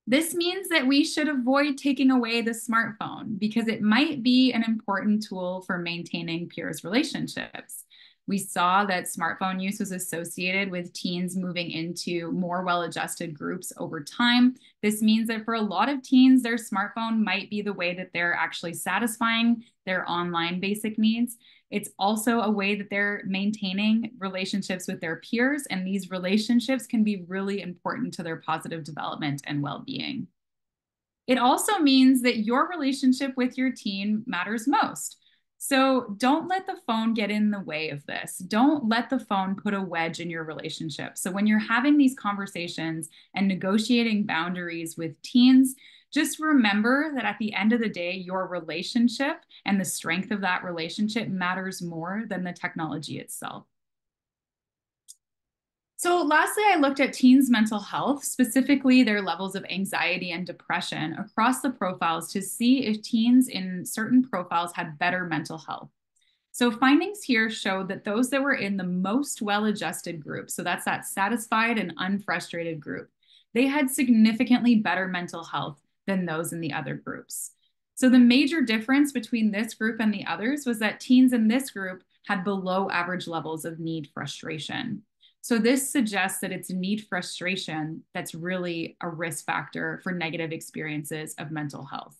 This means that we should avoid taking away the smartphone because it might be an important tool for maintaining peers' relationships. We saw that smartphone use was associated with teens moving into more well-adjusted groups over time. This means that for a lot of teens, their smartphone might be the way that they're actually satisfying their online basic needs. It's also a way that they're maintaining relationships with their peers, and these relationships can be really important to their positive development and well-being. It also means that your relationship with your teen matters most. So don't let the phone get in the way of this. Don't let the phone put a wedge in your relationship. So when you're having these conversations and negotiating boundaries with teens, just remember that at the end of the day, your relationship and the strength of that relationship matters more than the technology itself. So lastly, I looked at teens' mental health, specifically their levels of anxiety and depression across the profiles to see if teens in certain profiles had better mental health. So findings here showed that those that were in the most well-adjusted group, so that's that satisfied and unfrustrated group, they had significantly better mental health than those in the other groups. So the major difference between this group and the others was that teens in this group had below average levels of need frustration. So this suggests that it's need frustration that's really a risk factor for negative experiences of mental health.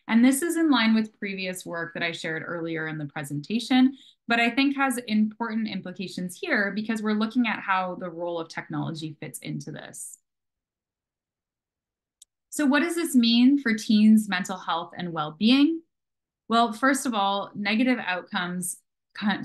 And this is in line with previous work that I shared earlier in the presentation, but I think has important implications here because we're looking at how the role of technology fits into this. So what does this mean for teens' mental health and well-being? Well, first of all, negative outcomes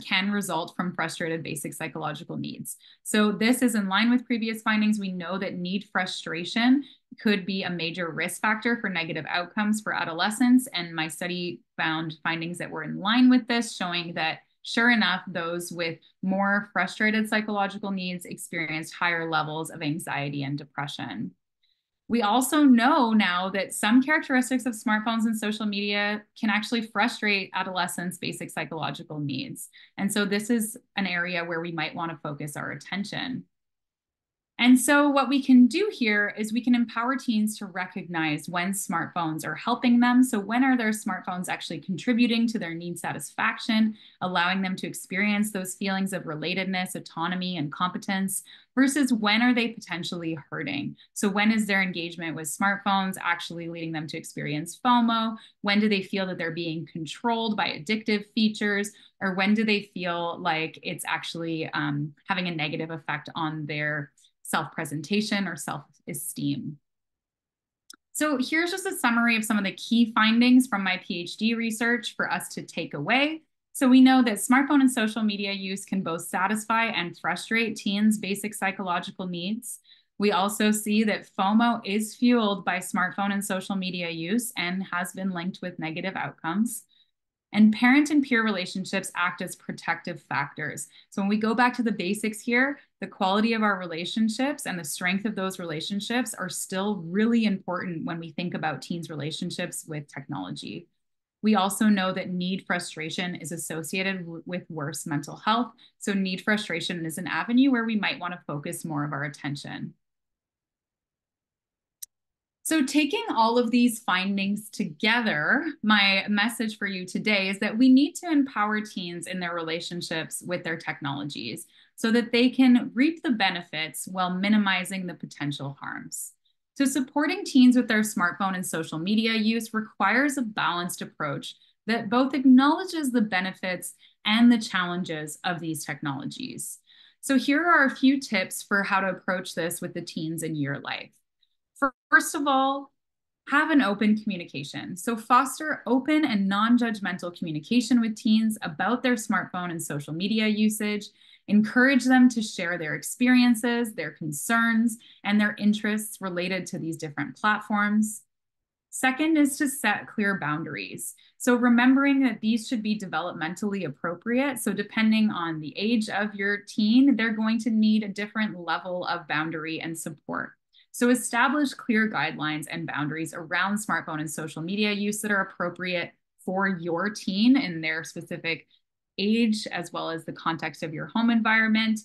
can result from frustrated basic psychological needs. So this is in line with previous findings. We know that need frustration could be a major risk factor for negative outcomes for adolescents. And my study found findings that were in line with this, showing that sure enough, those with more frustrated psychological needs experienced higher levels of anxiety and depression. We also know now that some characteristics of smartphones and social media can actually frustrate adolescents' basic psychological needs. And so this is an area where we might want to focus our attention. And so what we can do here is we can empower teens to recognize when smartphones are helping them. So when are their smartphones actually contributing to their need satisfaction, allowing them to experience those feelings of relatedness, autonomy, and competence, versus when are they potentially hurting? So when is their engagement with smartphones actually leading them to experience FOMO? When do they feel that they're being controlled by addictive features? Or when do they feel like it's actually having a negative effect on their self-presentation or self-esteem? So here's just a summary of some of the key findings from my PhD research for us to take away. So we know that smartphone and social media use can both satisfy and frustrate teens' basic psychological needs. We also see that FOMO is fueled by smartphone and social media use and has been linked with negative outcomes. And parent and peer relationships act as protective factors. So when we go back to the basics here, the quality of our relationships and the strength of those relationships are still really important when we think about teens' relationships with technology. We also know that need frustration is associated with worse mental health. So need frustration is an avenue where we might want to focus more of our attention. So taking all of these findings together, my message for you today is that we need to empower teens in their relationships with their technologies so that they can reap the benefits while minimizing the potential harms. So supporting teens with their smartphone and social media use requires a balanced approach that both acknowledges the benefits and the challenges of these technologies. So here are a few tips for how to approach this with the teens in your life. First of all, have an open communication. So foster open and non-judgmental communication with teens about their smartphone and social media usage. Encourage them to share their experiences, their concerns, and their interests related to these different platforms. Second is to set clear boundaries. So remembering that these should be developmentally appropriate. So depending on the age of your teen, they're going to need a different level of boundary and support. So establish clear guidelines and boundaries around smartphone and social media use that are appropriate for your teen in their specific age, as well as the context of your home environment.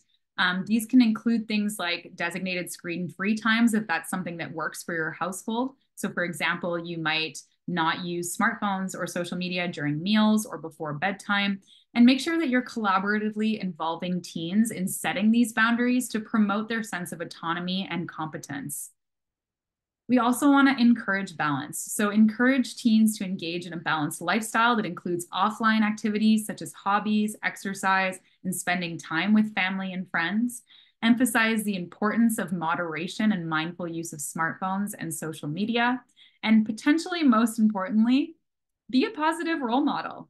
These can include things like designated screen-free times if that's something that works for your household. So for example, you might not use smartphones or social media during meals or before bedtime, and make sure that you're collaboratively involving teens in setting these boundaries to promote their sense of autonomy and competence. We also want to encourage balance. So encourage teens to engage in a balanced lifestyle that includes offline activities such as hobbies, exercise, and spending time with family and friends. Emphasize the importance of moderation and mindful use of smartphones and social media. And potentially most importantly, be a positive role model.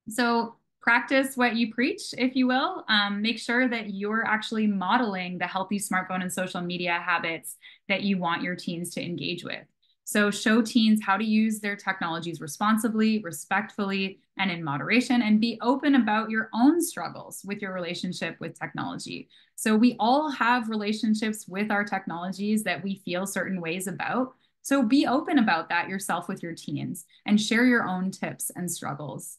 So practice what you preach, if you will. Make sure that you're actually modeling the healthy smartphone and social media habits that you want your teens to engage with. So show teens how to use their technologies responsibly, respectfully, and in moderation, and be open about your own struggles with your relationship with technology. So we all have relationships with our technologies that we feel certain ways about. So be open about that yourself with your teens and share your own tips and struggles.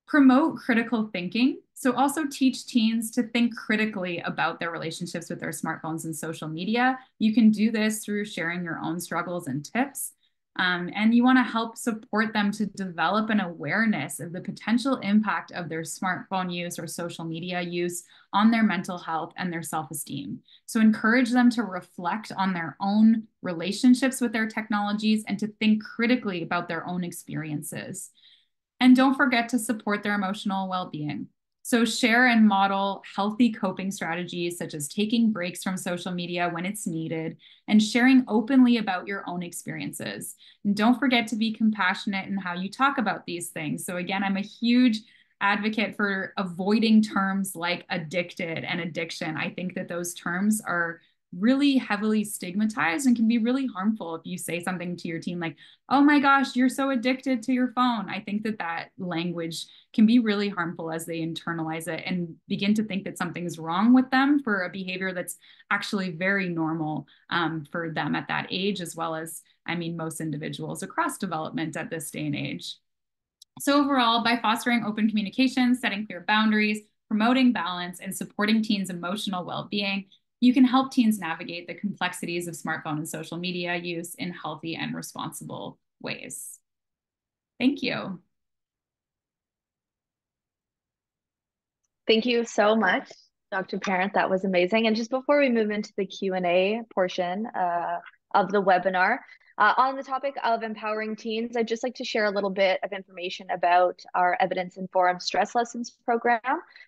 Promote critical thinking. So also teach teens to think critically about their relationships with their smartphones and social media. You can do this through sharing your own struggles and tips. And you want to help support them to develop an awareness of the potential impact of their smartphone use or social media use on their mental health and their self-esteem. So encourage them to reflect on their own relationships with their technologies and to think critically about their own experiences. And don't forget to support their emotional well-being. So share and model healthy coping strategies, such as taking breaks from social media when it's needed and sharing openly about your own experiences. And don't forget to be compassionate in how you talk about these things. So again, I'm a huge advocate for avoiding terms like addicted and addiction. I think that those terms are really heavily stigmatized and can be really harmful if you say something to your teen like, oh my gosh, you're so addicted to your phone. I think that that language can be really harmful as they internalize it and begin to think that something's wrong with them for a behavior that's actually very normal for them at that age, as well as, I mean, most individuals across development at this day and age. So overall, by fostering open communication, setting clear boundaries, promoting balance, and supporting teens' emotional well-being, you can help teens navigate the complexities of smartphone and social media use in healthy and responsible ways. Thank you. Thank you so much, Dr. Parent. That was amazing. And just before we move into the Q&A portion of the webinar, on the topic of empowering teens, I'd just like to share a little bit of information about our evidence-informed stress lessons program.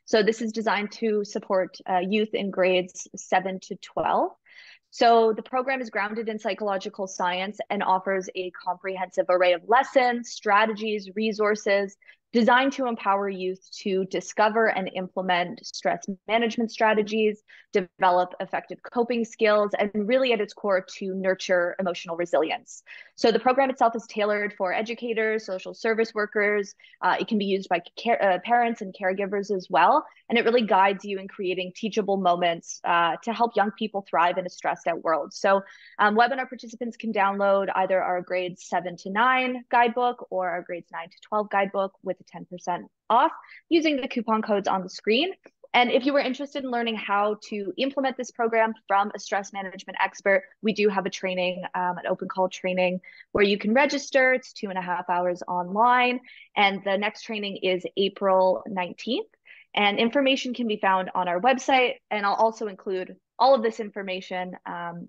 So this is designed to support youth in grades 7 to 12. So the program is grounded in psychological science and offers a comprehensive array of lessons, strategies, resources designed to empower youth to discover and implement stress management strategies, develop effective coping skills, and really at its core to nurture emotional resilience. So the program itself is tailored for educators, social service workers. It can be used by parents and caregivers as well. And it really guides you in creating teachable moments to help young people thrive in a stressed out world. So webinar participants can download either our grades 7 to 9 guidebook or our grades 9 to 12 guidebook with a 10% off using the coupon codes on the screen. And if you were interested in learning how to implement this program from a stress management expert, we do have a training, an open call training where you can register. It's 2.5 hours online. And the next training is April 19th. And information can be found on our website. And I'll also include all of this information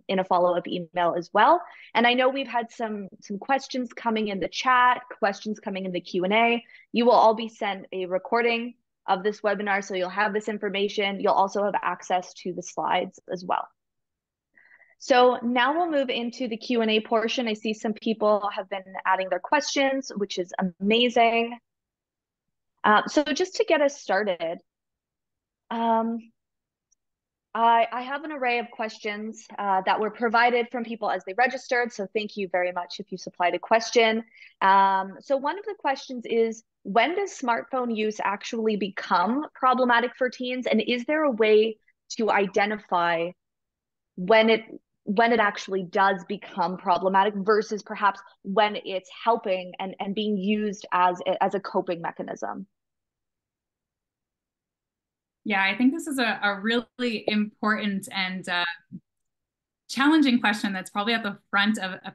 in a follow-up email as well. And I know we've had some questions coming in the chat, questions coming in the Q&A. You will all be sent a recording of this webinar, so you'll have this information. You'll also have access to the slides as well. So now we'll move into the Q&A portion. I see some people have been adding their questions, which is amazing. So just to get us started, I have an array of questions that were provided from people as they registered. So thank you very much if you supplied a question. So one of the questions is, when does smartphone use actually become problematic for teens? And is there a way to identify when it actually does become problematic versus perhaps when it's helping and being used as a coping mechanism? Yeah, I think this is a really important and challenging question that's probably at the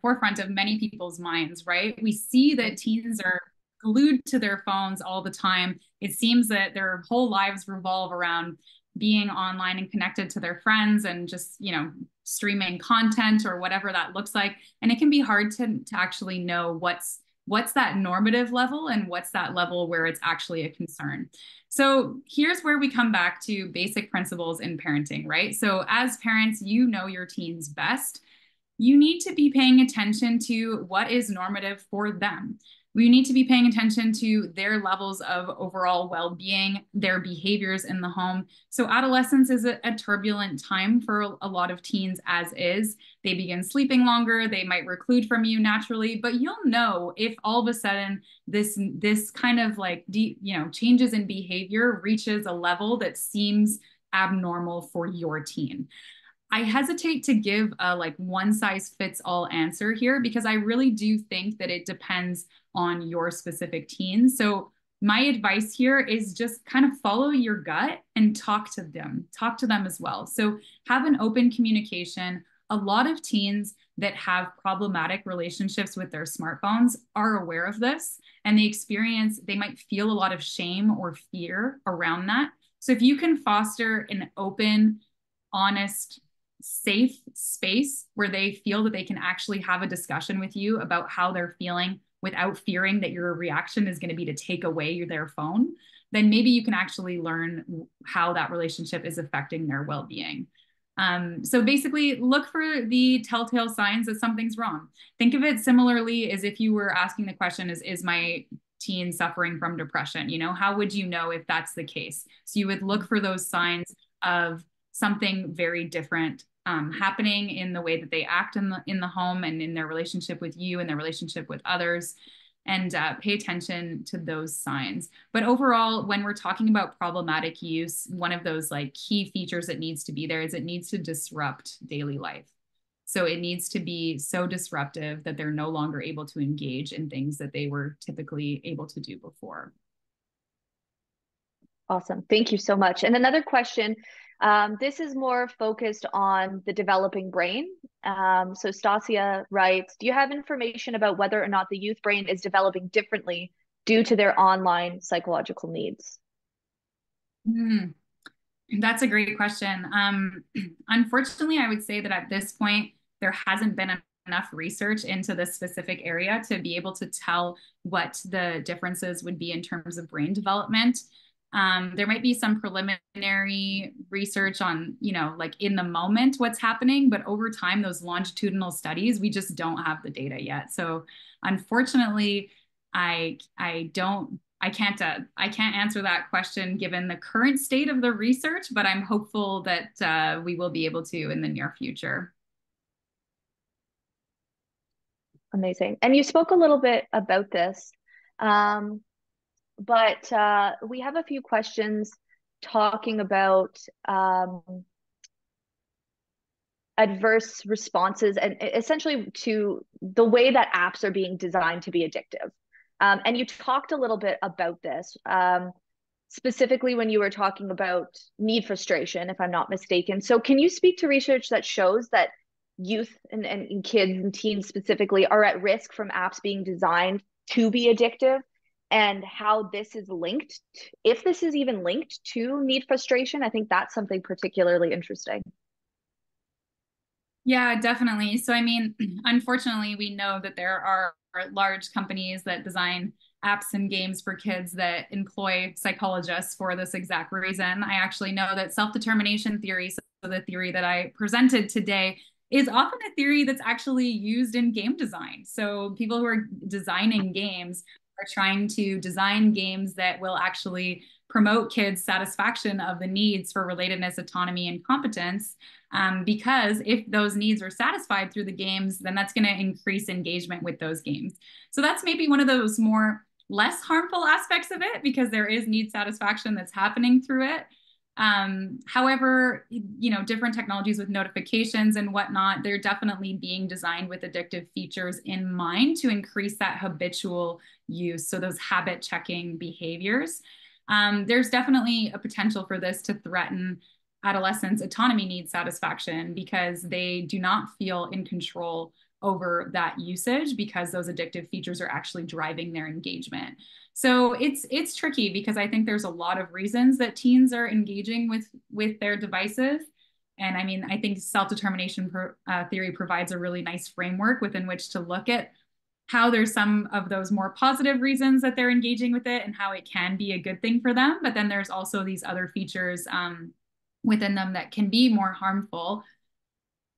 forefront of many people's minds, right? We see that teens are glued to their phones all the time. It seems that their whole lives revolve around being online and connected to their friends and just, you know, streaming content or whatever that looks like. And it can be hard to actually know what's that normative level and what's that level where it's actually a concern. So here's where we come back to basic principles in parenting, right? So as parents, you know your teens best. You need to be paying attention to what is normative for them. We need to be paying attention to their levels of overall well-being, their behaviors in the home. So adolescence is a turbulent time for a lot of teens as is. They begin sleeping longer, they might reclude from you naturally, but you'll know if all of a sudden this kind of like deep, changes in behavior reaches a level that seems abnormal for your teen. I hesitate to give a like one size fits all answer here because I really do think that it depends on your specific teen. So my advice here is just kind of follow your gut and talk to them as well. So have an open communication. A lot of teens that have problematic relationships with their smartphones are aware of this, and they might feel a lot of shame or fear around that. So if you can foster an open, honest, safe space where they feel that they can actually have a discussion with you about how they're feeling without fearing that your reaction is going to be to take away their phone, then maybe you can actually learn how that relationship is affecting their well-being. So basically look for the telltale signs that something's wrong. Think of it similarly as if you were asking the question, is my teen suffering from depression? How would you know if that's the case? So you would look for those signs of something very different happening in the way that they act in the home and in their relationship with you and their relationship with others, and pay attention to those signs. But overall, when we're talking about problematic use, one of those like key features that needs to be there is it needs to disrupt daily life. So it needs to be so disruptive that they're no longer able to engage in things that they were typically able to do before. Awesome. Thank you so much. And another question, This is more focused on the developing brain. So Stasia writes, do you have information about whether or not the youth brain is developing differently due to their online psychological needs? Hmm. That's a great question. Unfortunately, I would say that at this point, there hasn't been enough research into this specific area to be able to tell what the differences would be in terms of brain development. There might be some preliminary research on, like in the moment what's happening, but over time, those longitudinal studies, we just don't have the data yet. So unfortunately, I can't answer that question given the current state of the research, but I'm hopeful that we will be able to in the near future. Amazing. And you spoke a little bit about this, but we have a few questions talking about adverse responses and essentially to the way that apps are being designed to be addictive. And you talked a little bit about this, specifically when you were talking about need frustration, if I'm not mistaken. So can you speak to research that shows that youth and kids and teens specifically are at risk from apps being designed to be addictive, and how this is linked, if this is even linked to need frustration? I think that's something particularly interesting. Yeah, definitely. So, I mean, unfortunately, we know that there are large companies that design apps and games for kids that employ psychologists for this exact reason. I actually know that self-determination theory, so the theory that I presented today, is often a theory that's actually used in game design. So, people who are designing games are trying to design games that will actually promote kids' satisfaction of the needs for relatedness, autonomy, and competence. Because if those needs are satisfied through the games, then that's going to increase engagement with those games. So that's maybe one of those more less harmful aspects of it, because there is need satisfaction that's happening through it. However, different technologies with notifications and whatnot, they're definitely being designed with addictive features in mind to increase that habitual use. So those habit checking behaviors. There's definitely a potential for this to threaten adolescents' autonomy needs satisfaction because they do not feel in control over that usage because those addictive features are actually driving their engagement. So it's tricky because I think there's a lot of reasons that teens are engaging with their devices. And I mean, I think self-determination theory provides a really nice framework within which to look at how there's some of those more positive reasons that they're engaging with it and how it can be a good thing for them. But then there's also these other features within them that can be more harmful.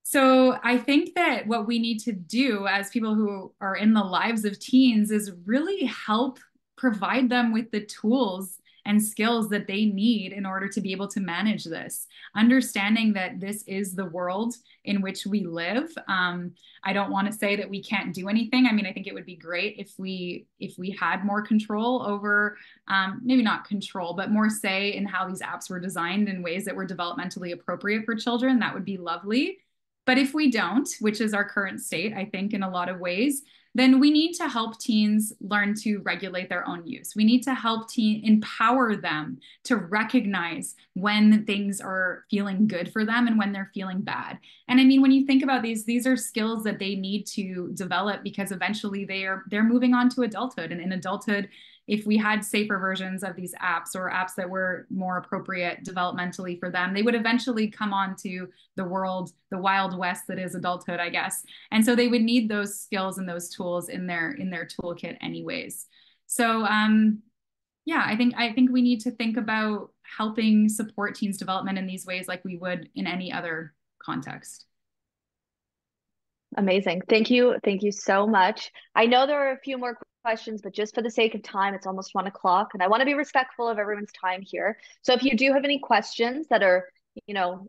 So I think that what we need to do as people who are in the lives of teens is really help provide them with the tools and skills that they need in order to be able to manage this, understanding that this is the world in which we live. I don't want to say that we can't do anything. I mean, I think it would be great if we had more control over, maybe not control, but more say in how these apps were designed in ways that were developmentally appropriate for children. That would be lovely. But if we don't, which is our current state, I think in a lot of ways, then we need to help teens learn to regulate their own use. We need to help empower them to recognize when things are feeling good for them and when they're feeling bad. And I mean, when you think about these are skills that they need to develop because eventually they're moving on to adulthood. And in adulthood, if we had safer versions of these apps or apps that were more appropriate developmentally for them, they would eventually come on to the world, the wild west that is adulthood, I guess. And so they would need those skills and those tools in their toolkit anyways. So yeah, I think we need to think about helping support teens' development in these ways like we would in any other context. Amazing. Thank you. Thank you so much. I know there are a few more questions, but just for the sake of time, it's almost 1 o'clock and I want to be respectful of everyone's time here. So if you do have any questions that are,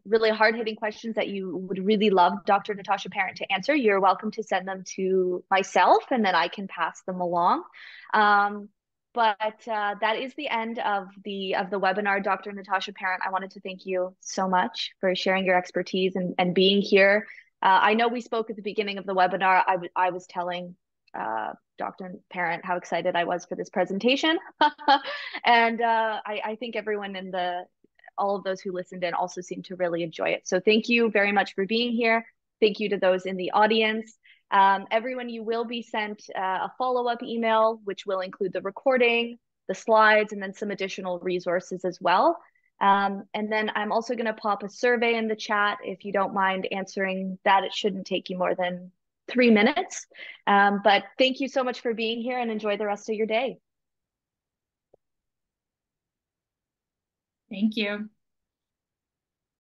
really hard-hitting questions that you would really love Dr. Natasha Parent to answer, you're welcome to send them to myself and then I can pass them along. But that is the end of the webinar. Dr. Natasha Parent, I wanted to thank you so much for sharing your expertise and being here. I know we spoke at the beginning of the webinar. I was telling Dr. Parent how excited I was for this presentation. And I think everyone all of those who listened in also seemed to really enjoy it. So thank you very much for being here. Thank you to those in the audience. Everyone, you will be sent a follow-up email, which will include the recording, the slides, and then some additional resources as well. And then I'm also going to pop a survey in the chat if you don't mind answering that. It shouldn't take you more than 3 minutes. But thank you so much for being here and enjoy the rest of your day. Thank you.